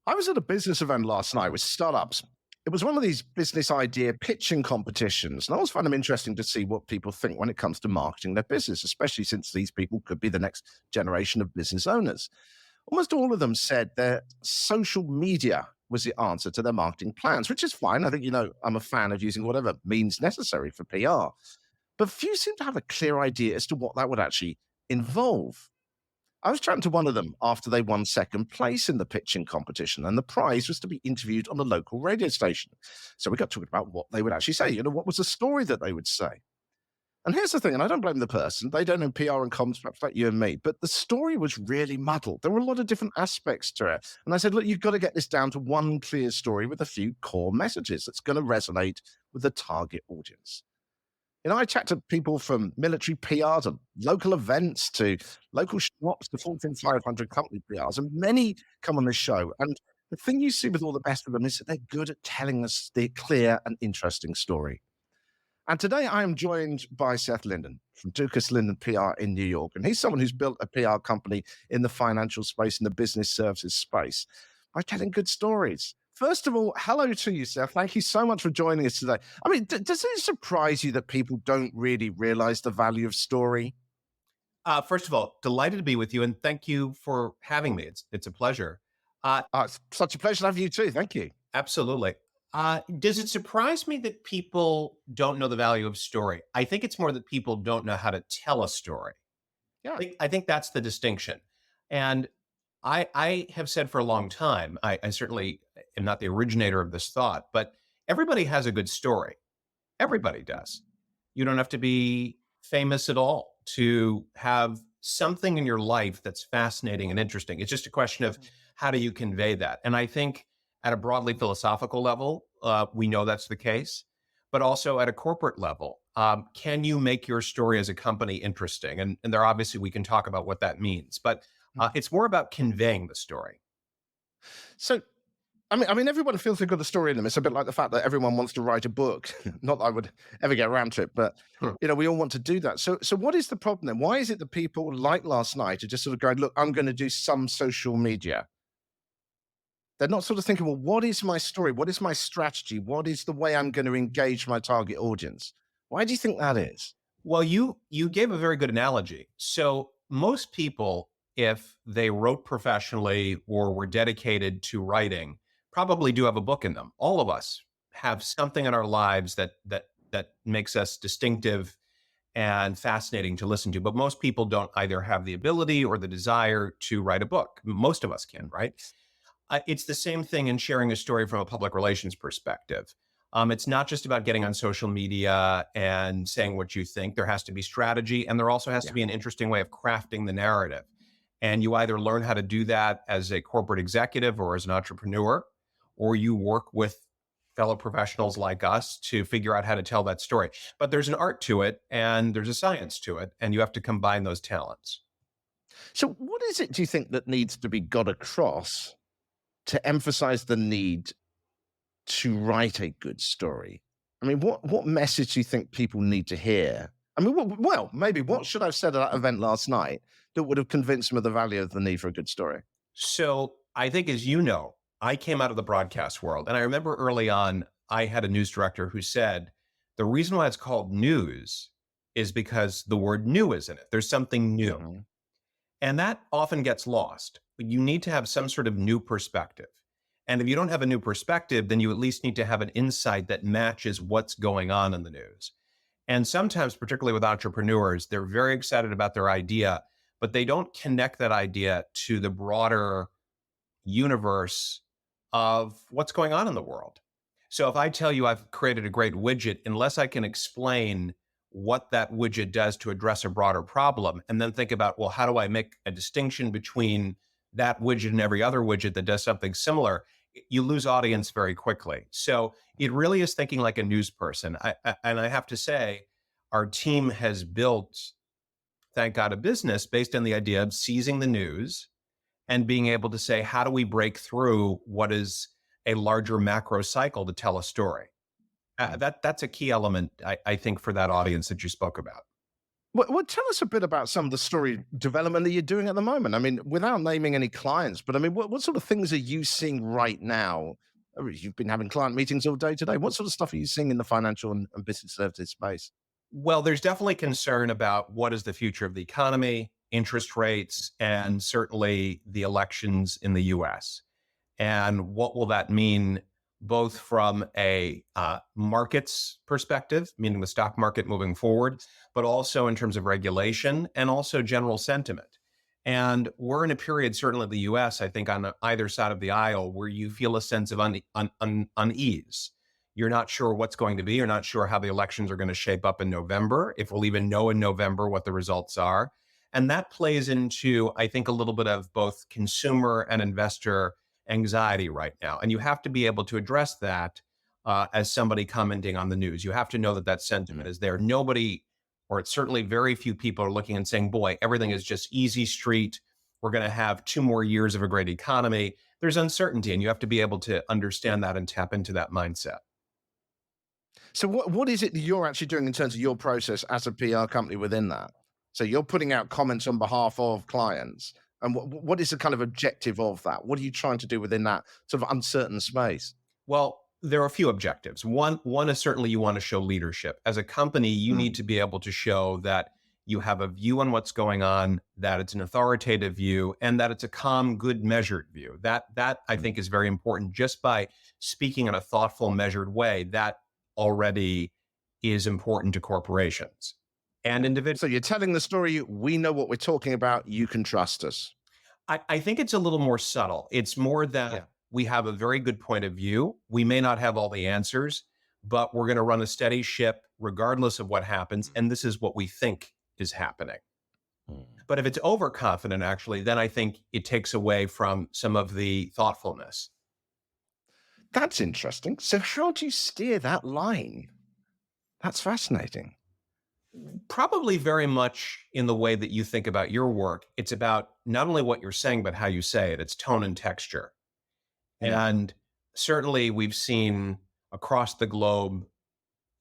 I was at a business event last night with startups. It was one of these business idea pitching competitions. And I always find them interesting to see what people think when it comes to marketing their business, especially since these people could be the next generation of business owners. Almost all of them said that social media was the answer to their marketing plans, which is fine. I think, I'm a fan of using whatever means necessary for PR. But few seem to have a clear idea as to what that would actually involve. I was chatting to one of them after they won second place in the pitching competition, and the prize was to be interviewed on a local radio station. So we got talking about what they would actually say, what was the story that they would say. And here's the thing, and I don't blame the person. They don't know PR and comms, perhaps like you and me, but the story was really muddled. There were a lot of different aspects to it. And I said, look, you've got to get this down to one clear story with a few core messages that's going to resonate with the target audience. I chat to people from military PR to local events to local shops to Fortune 500 company PRs, and many come on this show. And the thing you see with all the best of them is that they're good at telling us the clear and interesting story. And today I am joined by Seth Linden from Dukas Linden PR in New York. And he's someone who's built a PR company in the financial space and the business services space by telling good stories. First of all, hello to you, Seth. Thank you so much for joining us today. I mean, does it surprise you that people don't really realize the value of story? First of all, delighted to be with you, and thank you for having me. It's a pleasure. It's such a pleasure to have you too. Thank you. Absolutely. Does it surprise me that people don't know the value of story? I think it's more that people don't know how to tell a story. Yeah. I think that's the distinction. And I have said for a long time, I certainly am not the originator of this thought, but everybody has a good story. Everybody does. You don't have to be famous at all to have something in your life that's fascinating and interesting. It's just a question of how do you convey that? And I think at a broadly philosophical level, we know that's the case, but also at a corporate level, can you make your story as a company interesting? And there obviously we can talk about what that means, but it's more about conveying the story. So, I mean, everyone feels they've got a story in them. It's a bit like the fact that everyone wants to write a book. Not that I would ever get around to it, but we all want to do that. So what is the problem then? Why is it that people like last night are just sort of going, look, I'm going to do some social media? They're not sort of thinking, well, what is my story? What is my strategy? What is the way I'm going to engage my target audience? Why do you think that is? Well, you gave a very good analogy. So most people, if they wrote professionally or were dedicated to writing, probably do have a book in them. All of us have something in our lives that makes us distinctive and fascinating to listen to. But most people don't either have the ability or the desire to write a book. Most of us can, right? It's the same thing in sharing a story from a public relations perspective. It's not just about getting on social media and saying what you think. There has to be strategy, and there also has to be an interesting way of crafting the narrative. And you either learn how to do that as a corporate executive or as an entrepreneur, or you work with fellow professionals like us to figure out how to tell that story. But there's an art to it and there's a science to it, and you have to combine those talents. So what is it, do you think, that needs to be got across to emphasize the need to write a good story? I mean, what message do you think people need to hear? I mean, maybe what should I have said at that event last night that would have convinced them of the value of the need for a good story? So I think, as you know, I came out of the broadcast world. And I remember early on, I had a news director who said, the reason why it's called news is because the word new is in it. There's something new. Mm-hmm. And that often gets lost. You need to have some sort of new perspective. And if you don't have a new perspective, then you at least need to have an insight that matches what's going on in the news. And sometimes, particularly with entrepreneurs, they're very excited about their idea, but they don't connect that idea to the broader universe of what's going on in the world. So if I tell you I've created a great widget, unless I can explain what that widget does to address a broader problem, and then think about, well, how do I make a distinction between that widget and every other widget that does something similar, you lose audience very quickly. So it really is thinking like a news person. And I have to say, our team has built, thank God, a business based on the idea of seizing the news and being able to say, how do we break through what is a larger macro cycle to tell a story? That's a key element, I think, for that audience that you spoke about. Well, tell us a bit about some of the story development that you're doing at the moment. I mean, without naming any clients, but I mean, what sort of things are you seeing right now? I mean, you've been having client meetings all day today. What sort of stuff are you seeing in the financial and business services space? Well, there's definitely concern about what is the future of the economy, interest rates, and certainly the elections in the US. And what will that mean, both from a markets perspective, meaning the stock market moving forward, but also in terms of regulation and also general sentiment. And we're in a period, certainly in the US, I think on either side of the aisle, where you feel a sense of unease. You're not sure what's going to be. You're not sure how the elections are going to shape up in November, if we'll even know in November what the results are. And that plays into, I think, a little bit of both consumer and investor anxiety right now. And you have to be able to address that as somebody commenting on the news. You have to know that that sentiment is there. Nobody, or it's certainly very few people are looking and saying, boy, everything is just easy street. We're going to have 2 more years of a great economy. There's uncertainty, and you have to be able to understand that and tap into that mindset. So what is it that you're actually doing in terms of your process as a PR company within that? So you're putting out comments on behalf of clients, and what is the kind of objective of that? What are you trying to do within that sort of uncertain space? Well, there are a few objectives. One is certainly you want to show leadership. As a company, you Mm, need to be able to show that you have a view on what's going on, that it's an authoritative view, and that it's a calm, good, measured view. That I mm. think is very important. Just by speaking in a thoughtful, measured way, that already is important to corporations and individuals. So you're telling the story. We know what we're talking about. You can trust us. I think it's a little more subtle. It's more Yeah. that we have a very good point of view. We may not have all the answers, but we're going to run a steady ship regardless of what happens. And this is what we think is happening. Mm. But if it's overconfident, actually, then I think it takes away from some of the thoughtfulness. That's interesting. So how do you steer that line? That's fascinating. Probably very much in the way that you think about your work. It's about not only what you're saying, but how you say it. It's tone and texture. Yeah. And certainly we've seen across the globe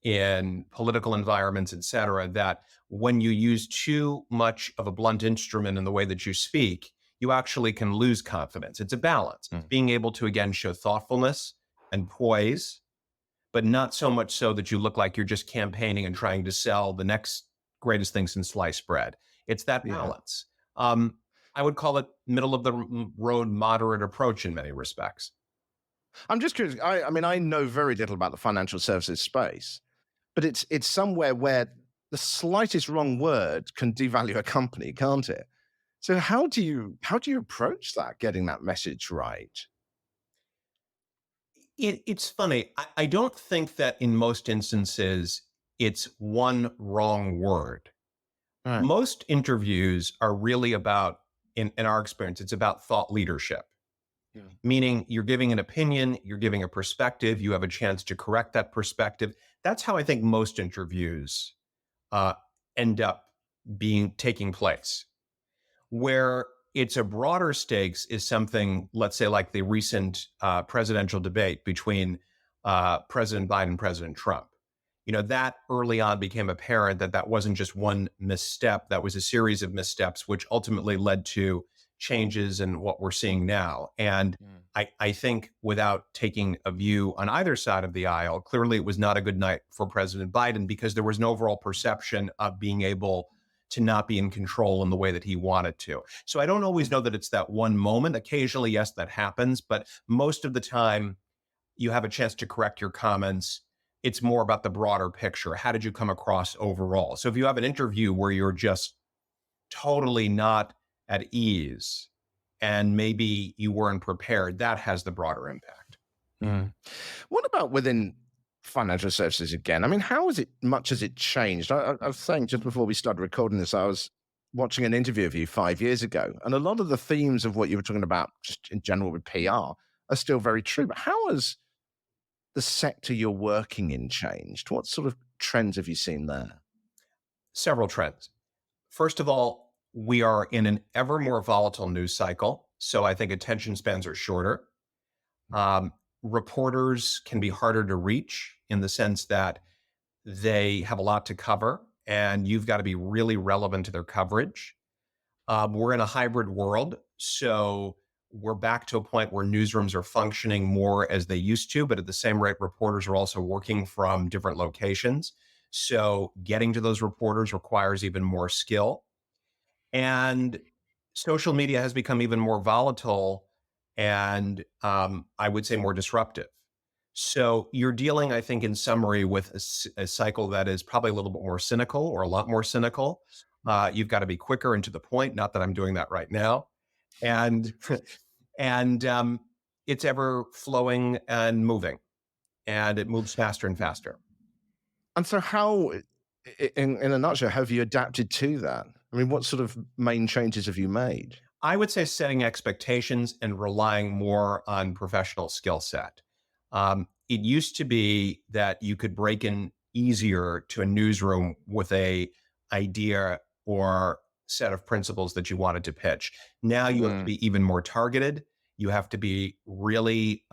in political environments, et cetera, that when you use too much of a blunt instrument in the way that you speak, you actually can lose confidence. It's a balance. It's Mm. being able to, again, show thoughtfulness and poise, but not so much so that you look like you're just campaigning and trying to sell the next greatest thing since sliced bread. It's that Yeah. balance. I would call it middle of the road, moderate approach in many respects. I'm just curious. I mean, I know very little about the financial services space, but it's somewhere where the slightest wrong word can devalue a company, can't it? So how do you approach that, getting that message right? It's funny. I don't think that in most instances it's one wrong word. Right. Most interviews are really about, in our experience, it's about thought leadership, Yeah. meaning you're giving an opinion, you're giving a perspective, you have a chance to correct that perspective. That's how I think most interviews uh, end up being taking place. Where it's a broader stakes is something, let's say, like the recent presidential debate between President Biden and President Trump. You know, that early on became apparent that that wasn't just one misstep, that was a series of missteps, which ultimately led to changes in what we're seeing now. And Mm. I think without taking a view on either side of the aisle, clearly it was not a good night for President Biden because there was an overall perception of being able to not be in control in the way that he wanted to. So I don't always know that it's that one moment. Occasionally, yes, that happens, but most of the time you have a chance to correct your comments. It's more about the broader picture. How did you come across overall? So if you have an interview where you're just totally not at ease and maybe you weren't prepared, that has the broader impact. Mm. What about within financial services again? I mean, how has it much has it changed? I was saying just before we started recording this, I was watching an interview of you 5 years ago, and a lot of the themes of what you were talking about, just in general with PR, are still very true. But how has the sector you're working in changed? What sort of trends have you seen there? Several trends. First of all, we are in an ever more volatile news cycle. So I think attention spans are shorter. Um, Reporters can be harder to reach in the sense that they have a lot to cover and you've got to be really relevant to their coverage. We're in a hybrid world, so we're back to a point where newsrooms are functioning more as they used to, but at the same rate, reporters are also working from different locations. So getting to those reporters requires even more skill. And social media has become even more volatile and I would say more disruptive. So you're dealing, I think, in summary, with a cycle that is probably a little bit more cynical or a lot more cynical. You've got to be quicker and to the point. Not that I'm doing that right now, and and it's ever flowing and moving, and it moves faster and faster. And so, how, in a nutshell, have you adapted to that? I mean, what sort of main changes have you made? I would say setting expectations and relying more on professional skill set. It used to be that you could break in easier to a newsroom with a idea or set of principles that you wanted to pitch. Now you have to Mm. be even more targeted. You have to be really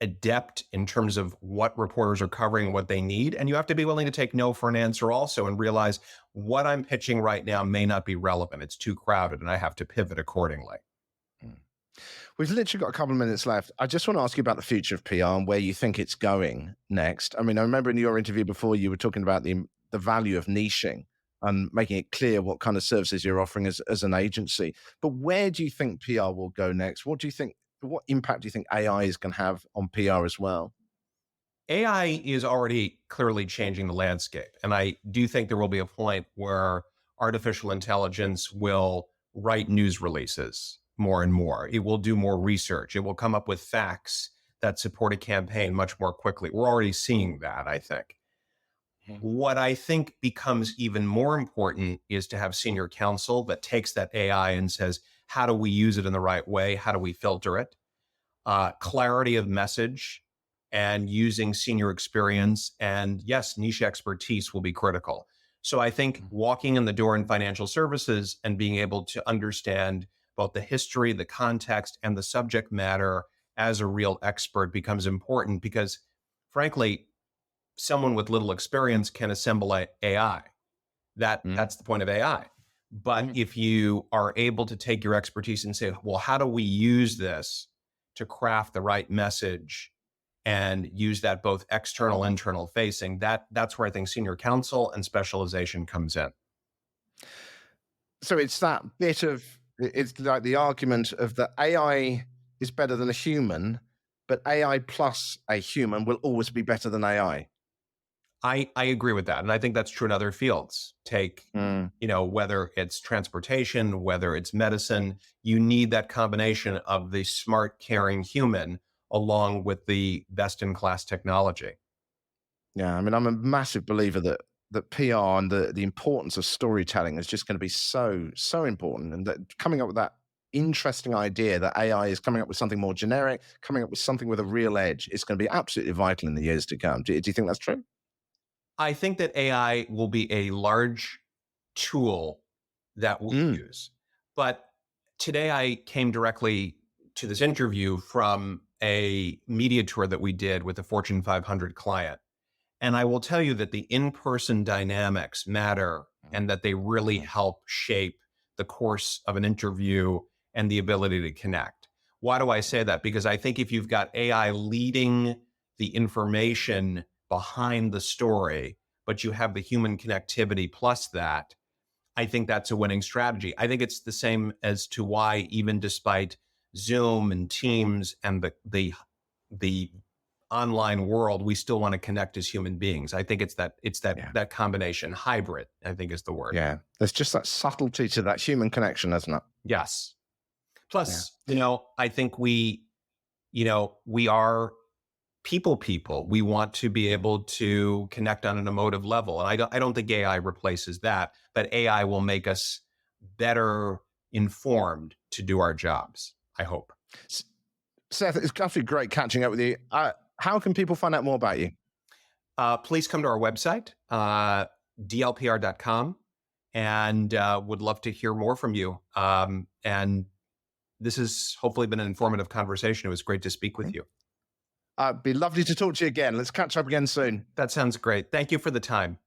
adept in terms of what reporters are covering, what they need. And you have to be willing to take no for an answer also and realize what I'm pitching right now may not be relevant. It's too crowded and I have to pivot accordingly. Mm. We've literally got a couple of minutes left. I just want to ask you about the future of PR and where you think it's going next. I mean, I remember in your interview before you were talking about the value of niching and making it clear what kind of services you're offering as an agency. But where do you think PR will go next? What do you think? What impact do you think AI is going to have on PR as well? AI is already clearly changing the landscape. And I do think there will be a point where artificial intelligence will write news releases more and more. It will do more research. It will come up with facts that support a campaign much more quickly. We're already seeing that, I think. Mhm. What I think becomes even more important is to have senior counsel that takes that AI and says, how do we use it in the right way? How do we filter it? Clarity of message and using senior experience and yes, niche expertise will be critical. So I think walking in the door in financial services and being able to understand both the history, the context, and the subject matter as a real expert becomes important because, frankly, someone with little experience can assemble AI. Mm. That's the point of AI. But Mm. if you are able to take your expertise and say, well, how do we use this to craft the right message and use that both external, internal facing, that's where I think senior counsel and specialization comes in. So it's that bit of it's like the argument of that AI is better than a human, but AI plus a human will always be better than AI. I agree with that. And I think that's true in other fields. Take, Mm. whether it's transportation, whether it's medicine, you need that combination of the smart, caring human along with the best in class technology. Yeah, I mean, I'm a massive believer that PR and the importance of storytelling is just going to be so important, and that coming up with that interesting idea that AI is coming up with something more generic, coming up with something with a real edge, is going to be absolutely vital in the years to come. Do you think that's true? I think that AI will be a large tool that we Mm. use. But today I came directly to this interview from a media tour that we did with a Fortune 500 client. And I will tell you that the in person dynamics matter and that they really help shape the course of an interview and the ability to connect. Why do I say that? Because I think if you've got AI leading the information behind the story, but you have the human connectivity plus that, I think that's a winning strategy. I think it's the same as to why, even despite Zoom and Teams and the online world, we still want to connect as human beings. I think Yeah. that combination, hybrid, I think is the word. Yeah. There's just that subtlety to that human connection, isn't it? Yes. Yeah. Plus, I think we are people. We want to be able to connect on an emotive level. And I don't think AI replaces that, but AI will make us better informed to do our jobs, I hope. S- Seth, it's absolutely great catching up with you. How can people find out more about you? Please come to our website, dlpr.com, and would love to hear more from you. And this has hopefully been an informative conversation. It was great to speak with you. It'd be lovely to talk to you again. Let's catch up again soon. That sounds great. Thank you for the time.